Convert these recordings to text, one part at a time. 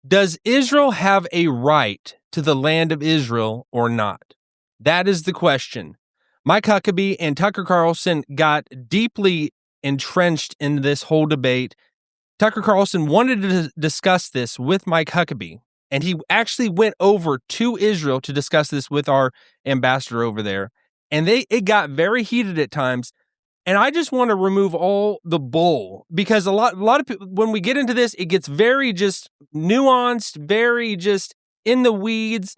Does Israel have a right to the land of Israel or not? That is the question. Mike Huckabee and Tucker Carlson got deeply entrenched in this whole debate. Tucker Carlson wanted to discuss this with Mike Huckabee, and he actually went over to Israel to discuss this with our ambassador over there. And it got very heated at times. And I just want to remove all the bull, because a lot of people, when we get into this, it gets very just nuanced, very just in the weeds.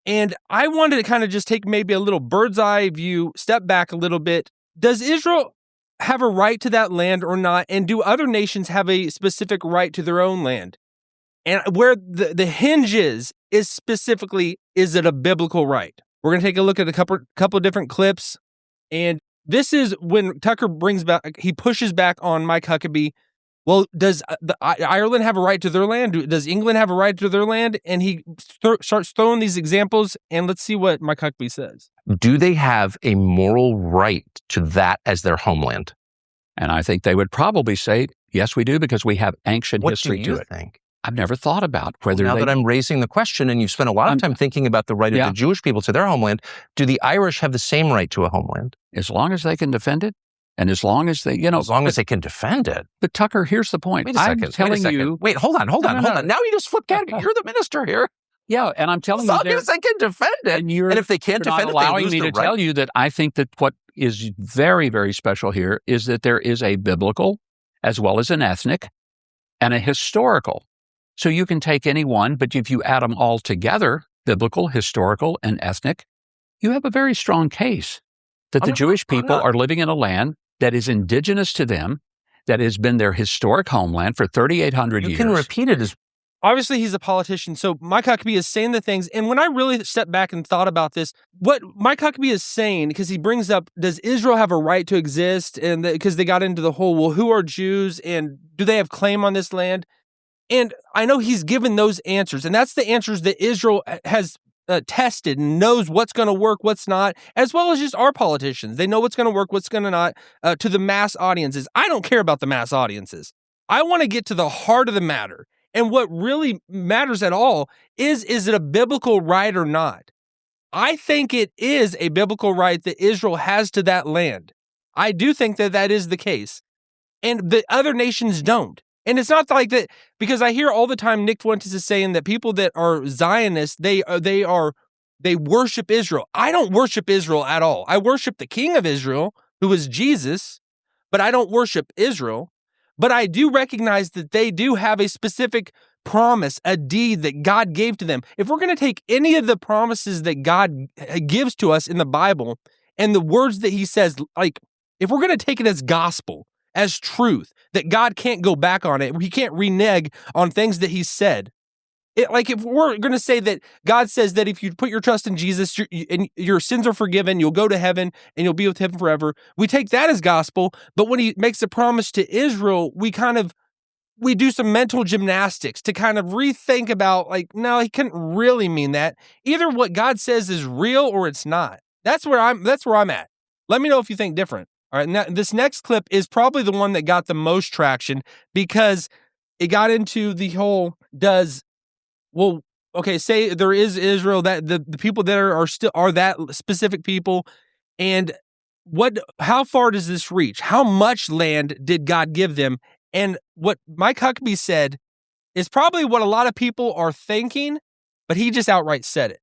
And I wanted to kind of just take maybe a little bird's eye view, step back a little bit. Does Israel have a right to that land or not? And do other nations have a specific right to their own land? And where the hinge is specifically, is it a biblical right? We're going to take a look at a couple different clips. And this is when Tucker he pushes back on Mike Huckabee. Well, does Ireland have a right to their land? Does England have a right to their land? And he starts throwing these examples, and let's see what Mike Huckabee says. Do they have a moral right to that as their homeland? And I think they would probably say, yes, we do, because we have ancient history to it. What do you think? I've never thought about whether now that I'm raising the question, and you've spent a lot of time thinking about the right of the Jewish people to their homeland, do the Irish have the same right to a homeland? As long as they can defend it, and as long as they, as long as they can defend it. But Tucker, here's the point. Wait a second. Wait, hold on. Now you just flip category. You're the minister here. Yeah, and I'm telling you, as long as they can defend it, and if they can't defend it, they allowing lose me the to right. tell you that I think that what is very, very special here is that there is a biblical, as well as an ethnic, and a historical. So you can take any one, but if you add them all together, biblical, historical, and ethnic, you have a very strong case that the Jewish people are living in a land that is indigenous to them, that has been their historic homeland for 3,800 years. You can repeat it as... Obviously, he's a politician, so Mike Huckabee is saying the things, and when I really stepped back and thought about this, what Mike Huckabee is saying, because he brings up, does Israel have a right to exist? And because they got into the whole, well, who are Jews, and do they have claim on this land? And I know he's given those answers, and that's the answers that Israel has tested and knows what's going to work, what's not, as well as just our politicians. They know what's going to work, what's going to not, to the mass audiences. I don't care about the mass audiences. I want to get to the heart of the matter. And what really matters at all is it a biblical right or not? I think it is a biblical right that Israel has to that land. I do think that is the case. And the other nations don't. And it's not like that, because I hear all the time Nick Fuentes is saying that people that are Zionists, they worship Israel. I don't worship Israel at all. I worship the King of Israel, who is Jesus, but I don't worship Israel. But I do recognize that they do have a specific promise, a deed that God gave to them. If we're going to take any of the promises that God gives to us in the Bible and the words that he says, like, if we're going to take it as gospel, as truth, that God can't go back on it, he can't renege on things that he said. Like, if we're going to say that God says that if you put your trust in Jesus, your sins are forgiven, you'll go to heaven, and you'll be with him forever, we take that as gospel. But when he makes a promise to Israel, we do some mental gymnastics to kind of rethink about, like, no, he couldn't really mean that. Either what God says is real or it's not. That's where I'm at. Let me know if you think different. All right, now, this next clip is probably the one that got the most traction, because it got into the whole, say there is Israel, that the people that are that specific people, and how far does this reach? How much land did God give them? And what Mike Huckabee said is probably what a lot of people are thinking, but he just outright said it.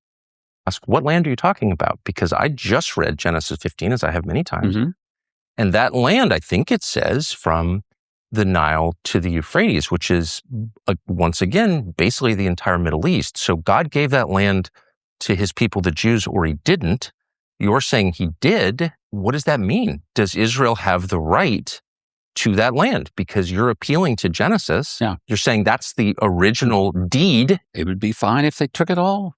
Ask, what land are you talking about? Because I just read Genesis 15, as I have many times. Mm-hmm. And that land, I think it says, from the Nile to the Euphrates, which is, once again, basically the entire Middle East. So God gave that land to his people, the Jews, or he didn't. You're saying he did. What does that mean? Does Israel have the right to that land? Because you're appealing to Genesis. Yeah. You're saying that's the original deed. It would be fine if they took it all.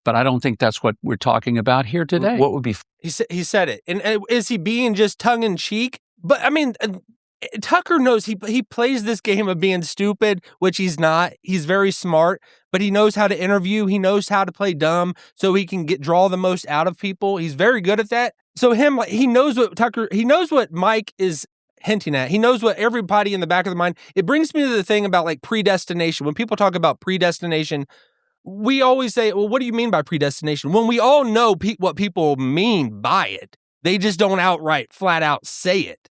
But I don't think that's what we're talking about here today. What would be... He said it. And is he being just tongue-in-cheek? But, I mean, Tucker knows he plays this game of being stupid, which he's not. He's very smart, but he knows how to interview. He knows how to play dumb so he can draw the most out of people. He's very good at that. So he knows what Mike is hinting at. He knows what everybody in the back of the mind. It brings me to the thing about like predestination. When people talk about predestination, we always say, well, what do you mean by predestination? When we all know what people mean by it, they just don't outright, flat out say it.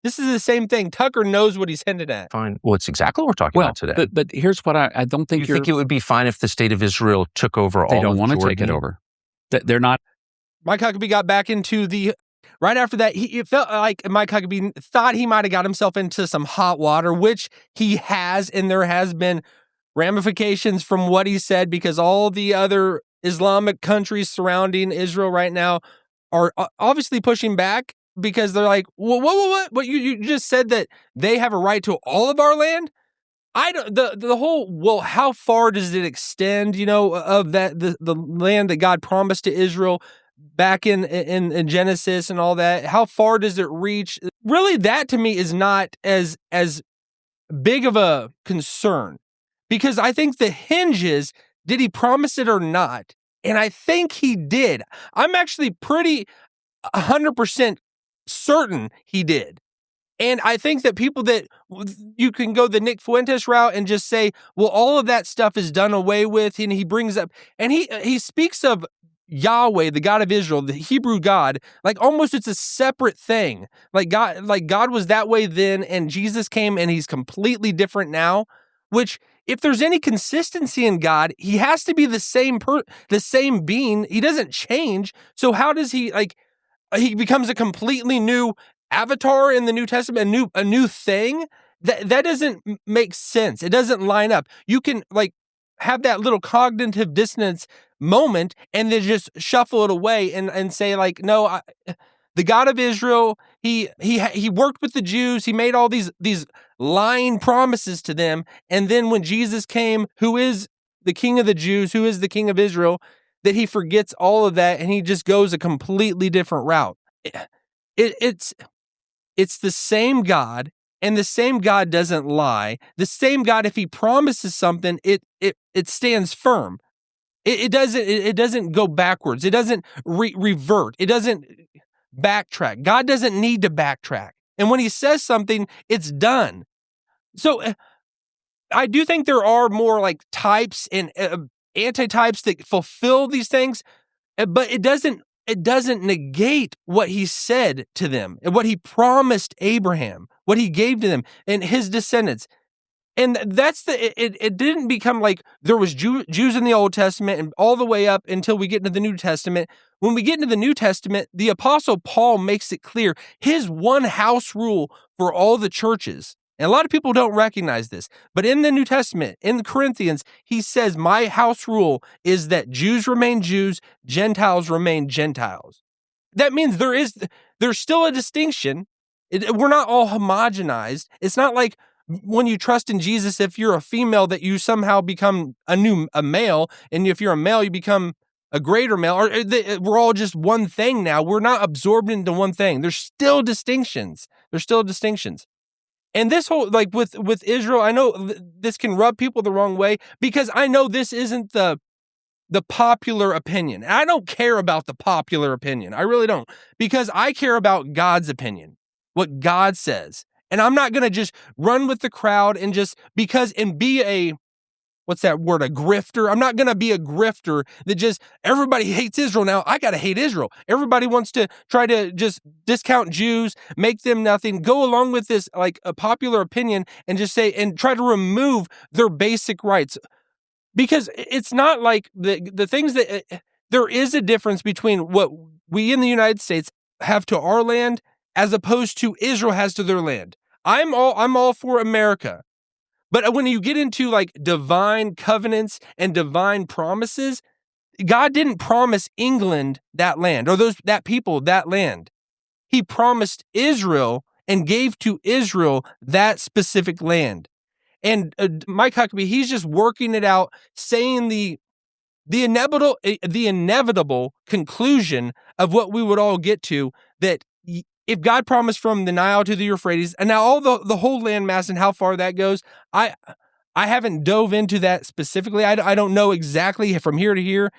This is the same thing. Tucker knows what he's hinted at. Fine. Well, it's exactly what we're talking about today. But here's what I don't think you think it would be fine if the state of Israel took over all of Jordan? They don't want to take it over. They're not. Mike Huckabee got back into right after that, it felt like Mike Huckabee thought he might have got himself into some hot water, which he has, and there has been ramifications from what he said because all the other Islamic countries surrounding Israel right now are obviously pushing back because they're like, well, what? You just said that they have a right to all of our land? I don't, the whole, well, how far does it extend, of that, the land that God promised to Israel back in Genesis and all that? How far does it reach? Really, that to me is not as big of a concern because I think the hinge is, did he promise it or not? And I think he did. I'm actually pretty 100% certain he did. And I think that people that you can go the Nick Fuentes route and just say, well, all of that stuff is done away with. And he brings up, and he speaks of Yahweh, the God of Israel, the Hebrew God, like almost it's a separate thing. Like God was that way then, and Jesus came and he's completely different now, which if there's any consistency in God, he has to be the same being. He doesn't change. So how does he he becomes a completely new avatar in the New Testament, a new thing? That doesn't make sense. It doesn't line up. You can have that little cognitive dissonance moment and then just shuffle it away and say no, the God of Israel, he worked with the Jews. He made all these lying promises to them. And then when Jesus came, who is the King of the Jews, who is the King of Israel, that he forgets all of that and he just goes a completely different route. It's the same God, and the same God doesn't lie. The same God, if he promises something, it stands firm. It doesn't go backwards. It doesn't revert. It doesn't backtrack. God doesn't need to backtrack. And when he says something, it's done. So I do think there are more types and antitypes that fulfill these things, but it doesn't negate what he said to them and what he promised Abraham, what he gave to them and his descendants. And that's it didn't become like there was Jews in the Old Testament and all the way up until we get into the New Testament. When we get into the New Testament, the Apostle Paul makes it clear his one house rule for all the churches. And a lot of people don't recognize this, but in the New Testament, in the Corinthians, he says, my house rule is that Jews remain Jews, Gentiles remain Gentiles. That means there's still a distinction. We're not all homogenized. It's not like when you trust in Jesus, if you're a female, that you somehow become a male, and if you're a male, you become a greater male. Or we're all just one thing now. We're not absorbed into one thing. There's still distinctions. And this whole, with Israel, I know this can rub people the wrong way because I know this isn't the popular opinion. And I don't care about the popular opinion. I really don't, because I care about God's opinion, what God says. And I'm not going to just run with the crowd and be a grifter. I'm not going to be a grifter that just everybody hates Israel now. I got to hate Israel. Everybody wants to try to just discount Jews, make them nothing, go along with this a popular opinion and just say and try to remove their basic rights. Because it's not like the things that there is a difference between what we in the United States have to our land as opposed to Israel has to their land. I'm all for America. But when you get into divine covenants and divine promises, God didn't promise England that land or that people that land. He promised Israel and gave to Israel that specific land. And Mike Huckabee, he's just working it out, saying the inevitable conclusion of what we would all get to, that if God promised from the Nile to the Euphrates, and now all the whole landmass and how far that goes, I haven't dove into that specifically. I don't know exactly from here to here.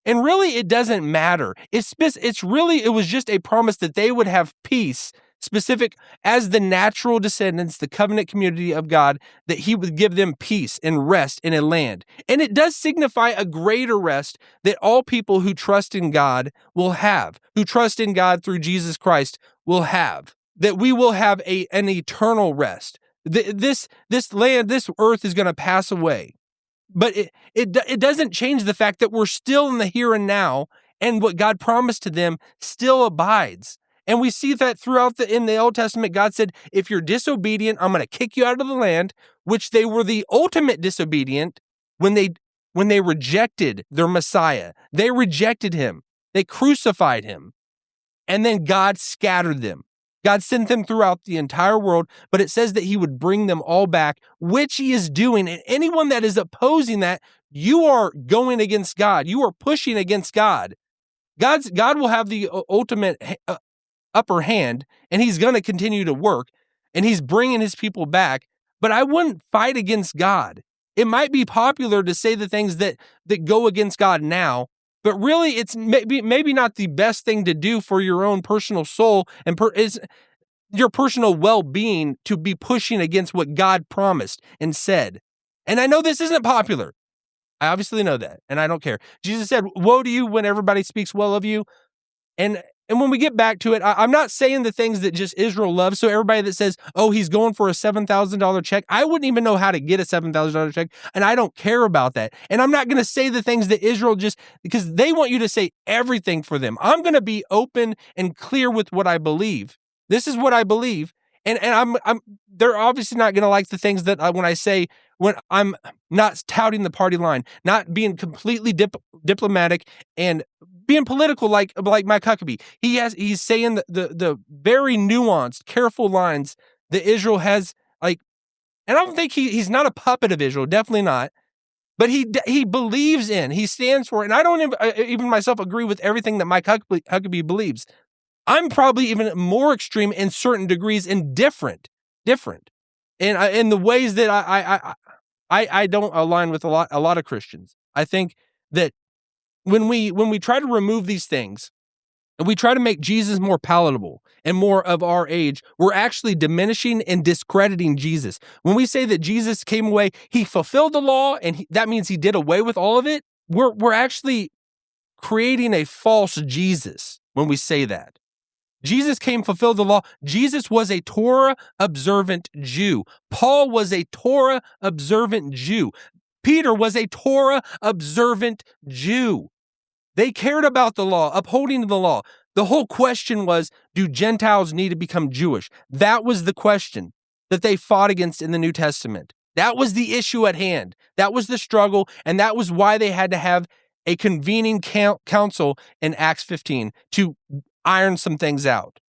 And really, it doesn't matter. It was just a promise that they would have peace specific as the natural descendants, the covenant community of God, that he would give them peace and rest in a land. And it does signify a greater rest that all people who trust in God will have, who trust in God through Jesus Christ will have, that we will have an eternal rest. This land, this earth is going to pass away. But it doesn't change the fact that we're still in the here and now, and what God promised to them still abides. And we see that throughout in the Old Testament, God said, if you're disobedient, I'm going to kick you out of the land, which they were the ultimate disobedient when they rejected their Messiah. They rejected him. They crucified him. And then God scattered them. God sent them throughout the entire world, but it says that he would bring them all back, which he is doing. And anyone that is opposing that, you are going against God. You are pushing against God. God will have the ultimate upper hand, and he's going to continue to work, and he's bringing his people back. But I wouldn't fight against God. It might be popular to say the things that go against God now, but really, it's maybe not the best thing to do for your own personal soul and your personal well-being to be pushing against what God promised and said. And I know this isn't popular. I obviously know that, and I don't care. Jesus said, woe to you when everybody speaks well of you. And when we get back to it, I'm not saying the things that just Israel loves. So everybody that says, oh, he's going for a $7,000 check, I wouldn't even know how to get a $7,000 check, and I don't care about that. And I'm not going to say the things that Israel because they want you to say everything for them. I'm going to be open and clear with what I believe. This is what I believe. And they're obviously not going to like the things that when I'm not touting the party line, not being completely diplomatic and being political like Mike Huckabee. He's saying the very nuanced, careful lines that Israel has, and I don't think he's not a puppet of Israel, definitely not. But he believes in, he stands for it. And I don't even myself agree with everything that Mike Huckabee believes. I'm probably even more extreme in certain degrees and different. In the ways that I don't align with a lot of Christians. I think that when we try to remove these things and we try to make Jesus more palatable and more of our age, we're actually diminishing and discrediting Jesus. When we say that Jesus came away, he fulfilled the law, and that means he did away with all of it, we're actually creating a false Jesus when we say that. Jesus came, fulfilled the law. Jesus was a Torah-observant Jew. Paul was a Torah-observant Jew. Peter was a Torah-observant Jew. They cared about the law, upholding the law. The whole question was, do Gentiles need to become Jewish? That was the question that they fought against in the New Testament. That was the issue at hand. That was the struggle, and that was why they had to have a convening council in Acts 15 to iron some things out.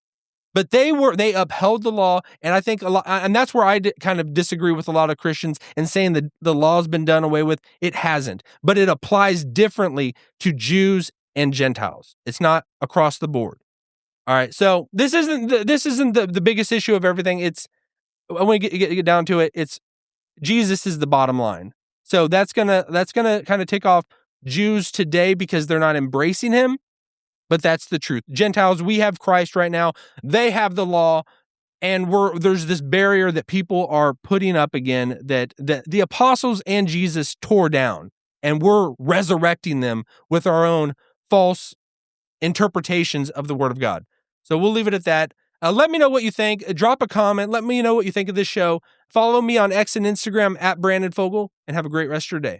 But they upheld the law, and I think a lot, and that's where I kind of disagree with a lot of Christians in saying that the law's been done away with. It hasn't, but it applies differently to Jews and Gentiles. It's not across the board. All right, so this isn't the biggest issue of everything. It's when we get down to it, it's Jesus is the bottom line. So that's gonna kind of take off Jews today because they're not embracing him. But that's the truth. Gentiles, we have Christ right now. They have the law, and there's this barrier that people are putting up again that the apostles and Jesus tore down, and we're resurrecting them with our own false interpretations of the Word of God. So we'll leave it at that. Let me know what you think. Drop a comment. Let me know what you think of this show. Follow me on X and Instagram @BrandonFogel, and have a great rest of your day.